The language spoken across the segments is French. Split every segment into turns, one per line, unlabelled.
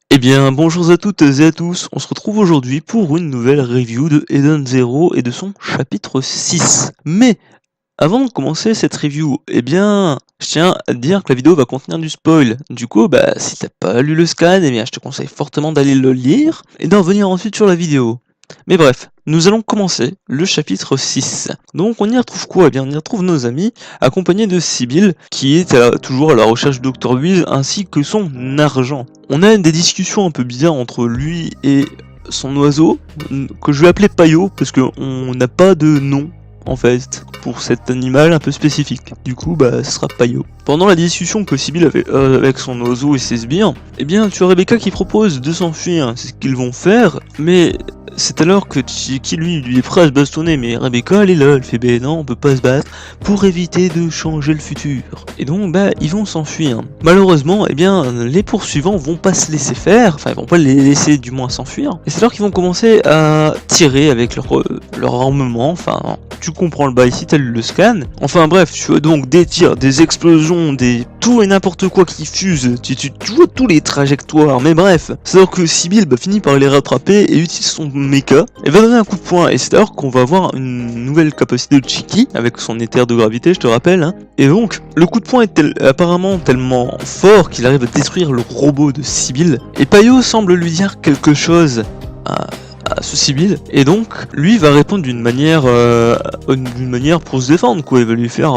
Eh bien, bonjour à toutes et à tous, on se retrouve aujourd'hui pour une nouvelle review de Eden Zero et de son chapitre 6. Mais, avant de commencer cette review, eh bien, je tiens à te dire que la vidéo va contenir du spoil. Du coup, si t'as pas lu le scan, eh bien, je te conseille fortement d'aller le lire et d'en revenir ensuite sur la vidéo. Mais bref, nous allons commencer le chapitre 6. Donc on y retrouve quoi? Eh bien on y retrouve nos amis, accompagnés de Sibyl, qui est toujours à la recherche de Dr. Wiz ainsi que son argent. On a des discussions un peu bizarres entre lui et son oiseau, que je vais appeler Payo, parce qu'on n'a pas de nom en fait, pour cet animal un peu spécifique. Du coup, ce sera Payo. Pendant la discussion que Sibyl avait avec son oiseau et ses sbires, eh bien, tu as Rebecca qui propose de s'enfuir, c'est ce qu'ils vont faire, mais c'est alors que Chiki lui est prêt à se bastonner, mais Rebecca elle est là, elle fait ben non, on peut pas se battre pour éviter de changer le futur. Et donc ils vont s'enfuir. Malheureusement, eh bien les poursuivants vont pas se laisser faire, enfin ils vont pas les laisser du moins s'enfuir. Et c'est alors qu'ils vont commencer à tirer avec leur armement, enfin tu comprends le bail si t'as lu le scan. Enfin bref, tu as donc des tirs, des explosions, des tout et n'importe quoi qui fuse, tu vois tous les trajectoires, mais bref. C'est alors que Sibyl finit par les rattraper et utilise son mecha et va donner un coup de poing, et c'est alors qu'on va avoir une nouvelle capacité de Chiki avec son éther de gravité, je te rappelle, hein. Et donc le coup de poing est apparemment tellement fort qu'il arrive à détruire le robot de Sibyl, et Payo semble lui dire quelque chose à ce Sibyl, et donc lui va répondre d'une manière pour se défendre, quoi. Il va lui faire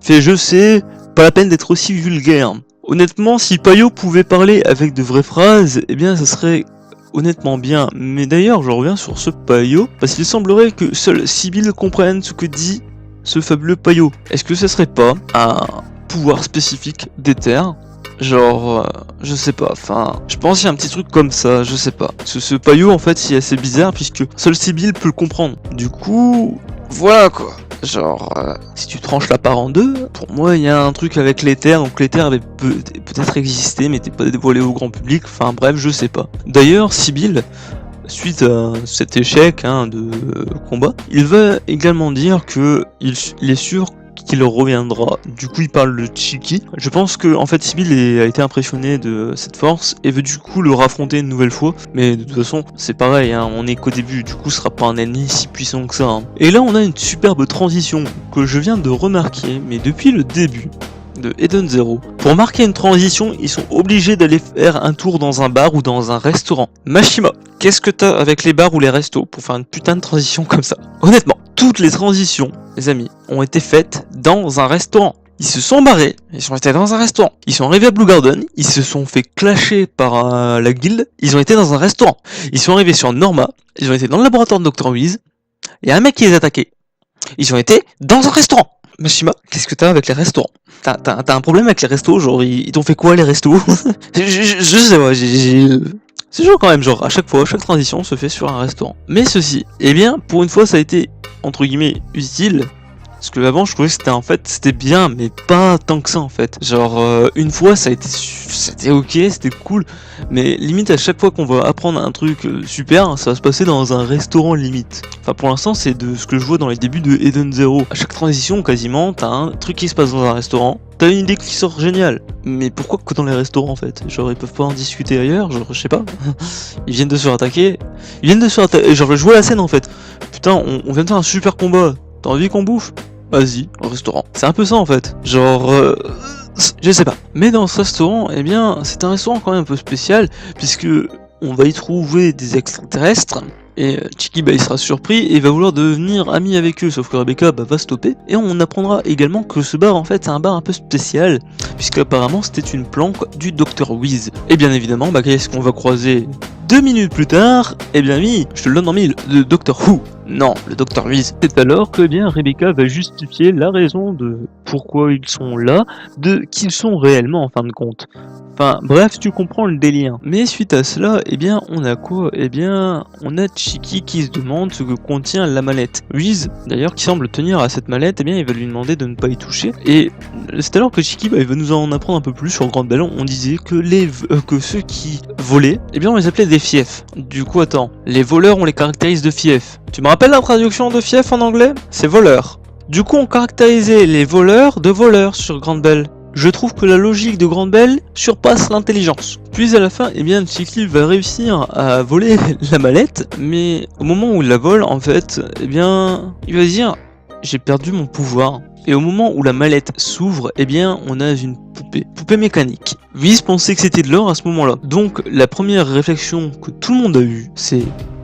fait je sais, pas la peine d'être aussi vulgaire. Honnêtement, si Payo pouvait parler avec de vraies phrases, eh bien ça serait honnêtement bien. Mais d'ailleurs, je reviens sur ce Payo, parce qu'il semblerait que seul Sibyl comprenne ce que dit ce fabuleux Payo. Est-ce que ce serait pas un pouvoir spécifique d'Ether? Genre, je sais pas, enfin, je pense qu'il y a un petit truc comme ça, je sais pas. Ce Payo, en fait, il est assez bizarre, puisque seul Sibyl peut le comprendre. Du coup, voilà quoi. Genre, si tu tranches la part en deux, pour moi il y a un truc avec l'éther, donc l'éther avait peut-être existé mais n'était pas dévoilé au grand public, enfin bref, je sais pas. D'ailleurs, Sibyl, suite à cet échec de combat, il va également dire que il est sûr qu'il reviendra. Du coup il parle de Chiki. Je pense que en fait Sibyl a été impressionné de cette force et veut du coup le raffronter une nouvelle fois, mais de toute façon c'est pareil, on est qu'au début, du coup ce sera pas un ennemi si puissant que ça. Et là on a une superbe transition que je viens de remarquer, mais depuis le début de Eden Zero. Pour marquer une transition, ils sont obligés d'aller faire un tour dans un bar ou dans un restaurant. Mashima, qu'est-ce que t'as avec les bars ou les restos pour faire une putain de transition comme ça? Honnêtement, toutes les transitions, les amis, ont été faites dans un restaurant. Ils se sont barrés, ils sont restés dans un restaurant. Ils sont arrivés à Blue Garden, ils se sont fait clasher par la guilde, ils ont été dans un restaurant. Ils sont arrivés sur Norma, ils ont été dans le laboratoire de Dr. Wiz, il y a un mec qui les a attaqués. Ils ont été dans un restaurant. Mashima, qu'est-ce que t'as avec les restaurants? T'as un problème avec les restos? Genre, ils t'ont fait quoi les restos? je sais pas, c'est genre quand même, genre, à chaque fois, chaque transition se fait sur un restaurant. Mais ceci, eh bien, pour une fois, ça a été, entre guillemets, utile. Parce que avant, je trouvais que c'était bien, mais pas tant que ça en fait. Genre, une fois, c'était ok, c'était cool, mais limite à chaque fois qu'on va apprendre un truc super, ça va se passer dans un restaurant limite. Enfin, pour l'instant, c'est de ce que je vois dans les débuts de Eden Zero. À chaque transition, quasiment, t'as un truc qui se passe dans un restaurant, t'as une idée qui sort géniale. Mais pourquoi que dans les restaurants en fait? Genre, ils peuvent pas en discuter ailleurs, genre, je sais pas. Ils viennent de se faire attaquer. Genre, je vois la scène en fait. Putain, on vient de faire un super combat. T'as envie qu'on bouffe? Vas-y, au restaurant. C'est un peu ça en fait. Genre, je sais pas. Mais dans ce restaurant, eh bien, c'est un restaurant quand même un peu spécial, puisque on va y trouver des extraterrestres. Et Chiki il sera surpris et il va vouloir devenir ami avec eux, sauf que Rebecca va stopper. Et on apprendra également que ce bar en fait c'est un bar un peu spécial, puisqu'apparemment c'était une planque du Dr. Wiz. Et bien évidemment, qu'est-ce qu'on va croiser 2 minutes plus tard? Eh bien oui, je te le donne en mille, le Dr. Who. Non, le Dr. Wiz. C'est alors que bien Rebecca va justifier la raison de pourquoi ils sont là, de qui ils sont réellement en fin de compte. Enfin bref, tu comprends le délire. Mais suite à cela, eh bien on a quoi? Eh bien on a Chiki qui se demande ce que contient la mallette. Wiz, d'ailleurs qui semble tenir à cette mallette, eh bien il va lui demander de ne pas y toucher. Et c'est alors que Chiki il va nous en apprendre un peu plus sur Grande Ballon. On disait que que ceux qui volaient, eh bien on les appelait des fiefs. Du coup attends, les voleurs on les caractérise de fiefs. Tu me rappelles la traduction de fief en anglais? C'est voleur. Du coup on caractérisait les voleurs de voleurs sur Grande Belle. Je trouve que la logique de Grande Belle surpasse l'intelligence. Puis à la fin, eh bien, Chicky va réussir à voler la mallette, mais au moment où il la vole, en fait, eh bien, il va se dire j'ai perdu mon pouvoir. Et au moment où la mallette s'ouvre, eh bien, on a une poupée mécanique. Whis pensait que c'était de l'or à ce moment-là. Donc, la première réflexion que tout le monde a eue, c'est,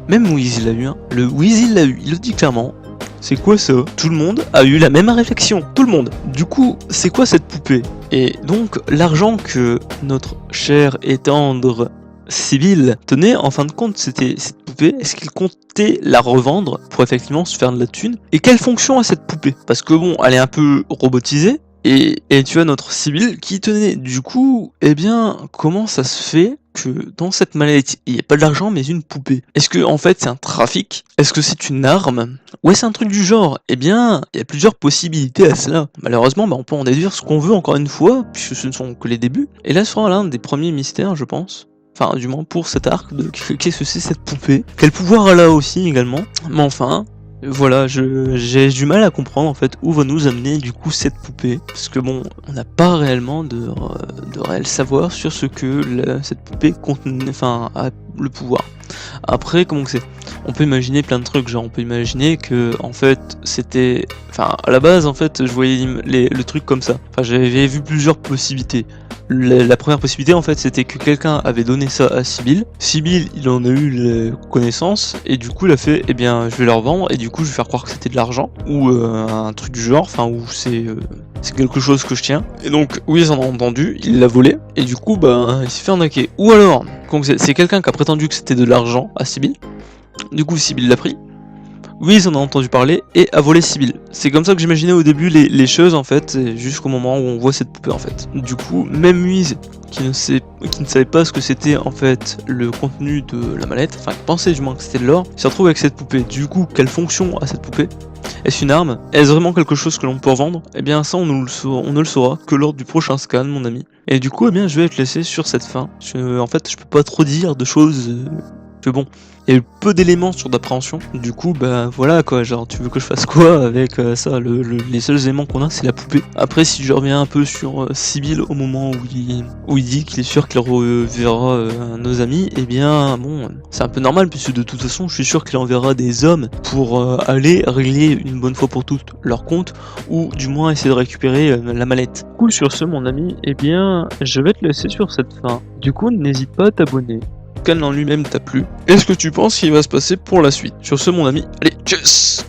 même Whis il l'a eu, hein. Le Whis il l'a eu, il le dit clairement. C'est quoi ça? Tout le monde a eu la même réflexion, tout le monde. Du coup, c'est quoi cette poupée? Et donc, l'argent que notre chère et tendre Sibyl tenait, en fin de compte, c'était cette poupée. Est-ce qu'il comptait la revendre pour effectivement se faire de la thune? Et quelle fonction a cette poupée? Parce que bon, elle est un peu robotisée. Et tu as notre Sibyl qui tenait. Du coup, eh bien, comment ça se fait que dans cette mallette, il n'y a pas de l'argent mais une poupée? Est-ce que en fait c'est un trafic? Est-ce que c'est une arme? Ouais, c'est un truc du genre. Eh bien, il y a plusieurs possibilités à cela. Malheureusement, on peut en déduire ce qu'on veut encore une fois, puisque ce ne sont que les débuts. Et là sera l'un des premiers mystères, je pense. Enfin, du moins pour cet arc de qu'est-ce que c'est cette poupée? Quel pouvoir elle a aussi également? Mais enfin, voilà, j'ai du mal à comprendre en fait où va nous amener du coup cette poupée. Parce que bon, on n'a pas réellement de réel savoir sur ce que cette poupée contenait, enfin, a le pouvoir. Après, comment que c'est? On peut imaginer plein de trucs, genre on peut imaginer que en fait c'était, enfin à la base en fait je voyais le truc comme ça. Enfin j'avais vu plusieurs possibilités. La première possibilité en fait c'était que quelqu'un avait donné ça à Sibyl. Sibyl il en a eu la connaissance et du coup il a fait eh bien je vais leur vendre et du coup je vais faire croire que c'était de l'argent ou un truc du genre, enfin où c'est quelque chose que je tiens. Et donc oui ils en ont entendu, il l'a volé et du coup il s'est fait arnaquer. Ou alors c'est quelqu'un qui a prétendu que c'était de l'argent à Sibyl. Du coup Sibyl l'a pris. Oui, ils en ont entendu parler et a volé Sibyl. C'est comme ça que j'imaginais au début les choses en fait, jusqu'au moment où on voit cette poupée en fait. Du coup, même Louise, qui ne savait pas ce que c'était en fait le contenu de la mallette, enfin qui pensait du moins que c'était de l'or, se retrouve avec cette poupée. Du coup, quelle fonction a cette poupée? Est-ce une arme? Est-ce vraiment quelque chose que l'on peut revendre? Eh bien ça on ne le saura que lors du prochain scan mon ami. Et du coup, eh bien je vais te laisser sur cette fin. En fait, je peux pas trop dire de choses que bon. Il y a eu peu d'éléments sur d'appréhension, du coup voilà quoi, genre tu veux que je fasse quoi avec ça, les seuls éléments qu'on a c'est la poupée. Après si je reviens un peu sur Sibyl au moment où il dit qu'il est sûr qu'il reverra nos amis, eh bien bon c'est un peu normal puisque de toute façon je suis sûr qu'il enverra des hommes pour aller régler une bonne fois pour toutes leur compte ou du moins essayer de récupérer la mallette. Du coup sur ce mon ami, eh bien je vais te laisser sur cette fin. Du coup n'hésite pas à t'abonner. En lui-même t'a plu. Est-ce que tu penses qu'il va se passer pour la suite? Sur ce mon ami, allez, tchuss!